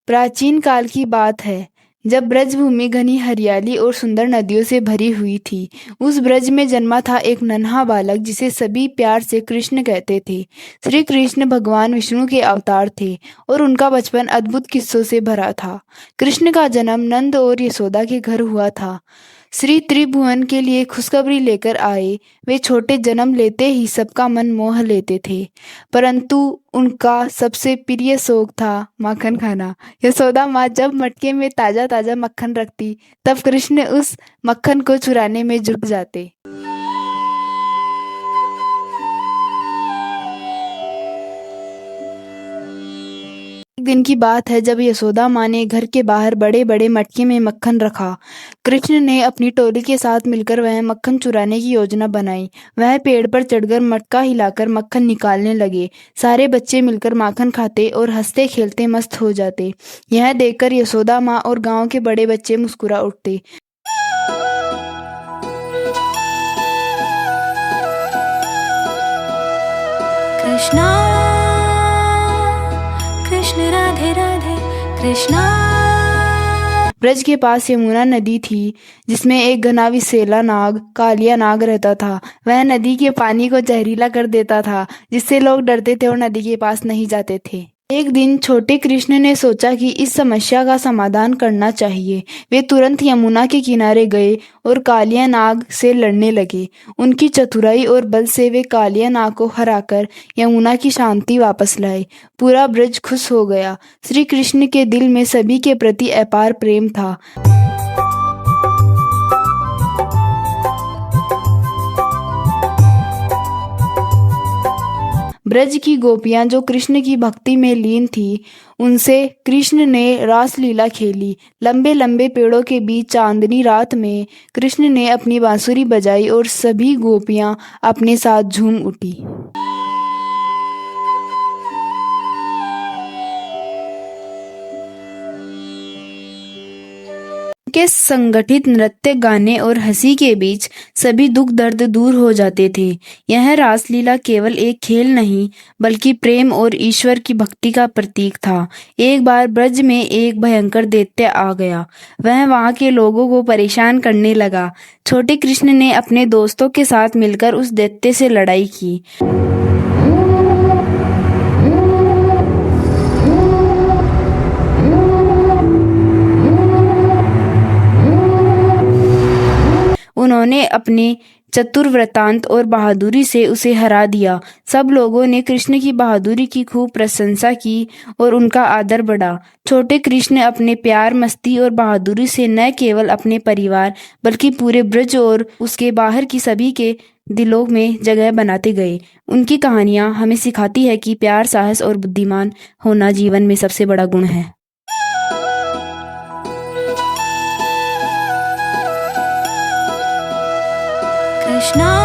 प्राचीन काल की बात है, जब ब्रजभूमि घनी हरियाली और सुंदर नदियों से भरी हुई थी। उस ब्रज में जन्मा था एक नन्हा बालक जिसे सभी प्यार से कृष्ण कहते थे। श्री कृष्ण भगवान विष्णु के अवतार थे और उनका बचपन अद्भुत किस्सों से भरा था। कृष्ण का जन्म नंद और यशोदा के घर हुआ था। श्री त्रिभुवन के लिए खुशखबरी लेकर आए। वे छोटे जन्म लेते ही सबका मन मोह लेते थे, परंतु उनका सबसे प्रिय शौक था माखन खाना। यशोदा माँ जब मटके में ताजा ताजा मक्खन रखती, तब कृष्ण उस मक्खन को चुराने में जुट जाते। एक दिन की बात है, जब यशोदा माँ ने घर के बाहर बड़े बड़े मटके में मक्खन रखा। कृष्ण ने अपनी टोली के साथ मिलकर वह मक्खन चुराने की योजना बनाई। वह पेड़ पर चढ़कर मटका हिलाकर मक्खन निकालने लगे। सारे बच्चे मिलकर माखन खाते और हंसते खेलते मस्त हो जाते। यह देखकर यशोदा माँ और गांव के बड़े बच्चे मुस्कुरा उठते। कृष्णा कृष्ण राधे राधे कृष्णा। ब्रज के पास यमुना नदी थी, जिसमें एक घना विषैला नाग कालिया नाग रहता था। वह नदी के पानी को जहरीला कर देता था, जिससे लोग डरते थे और नदी के पास नहीं जाते थे। एक दिन छोटे कृष्ण ने सोचा कि इस समस्या का समाधान करना चाहिए। वे तुरंत यमुना के किनारे गए और कालिया नाग से लड़ने लगे। उनकी चतुराई और बल से वे कालिया नाग को हराकर यमुना की शांति वापस लाए। पूरा ब्रज खुश हो गया। श्री कृष्ण के दिल में सभी के प्रति अपार प्रेम था। ब्रज की गोपियां जो कृष्ण की भक्ति में लीन थी, उनसे कृष्ण ने रास लीला खेली। लंबे लंबे पेड़ों के बीच चांदनी रात में कृष्ण ने अपनी बांसुरी बजाई और सभी गोपियां अपने साथ झूम उठी। के संगठित नृत्य, गाने और हंसी के बीच सभी दुख दर्द दूर हो जाते थे। यह रासलीला केवल एक खेल नहीं, बल्कि प्रेम और ईश्वर की भक्ति का प्रतीक था। एक बार ब्रज में एक भयंकर दैत्य आ गया। वह वहां के लोगों को परेशान करने लगा। छोटे कृष्ण ने अपने दोस्तों के साथ मिलकर उस दैत्य से लड़ाई की। उन्होंने अपने चतुर वृत्तांत और बहादुरी से उसे हरा दिया। सब लोगों ने कृष्ण की बहादुरी की खूब प्रशंसा की और उनका आदर बढ़ा। छोटे कृष्ण अपने प्यार, मस्ती और बहादुरी से न केवल अपने परिवार बल्कि पूरे ब्रज और उसके बाहर की सभी के दिलों में जगह बनाते गए। उनकी कहानियां हमें सिखाती है कि प्यार, साहस और बुद्धिमान होना जीवन में सबसे बड़ा गुण है। कृष्णा।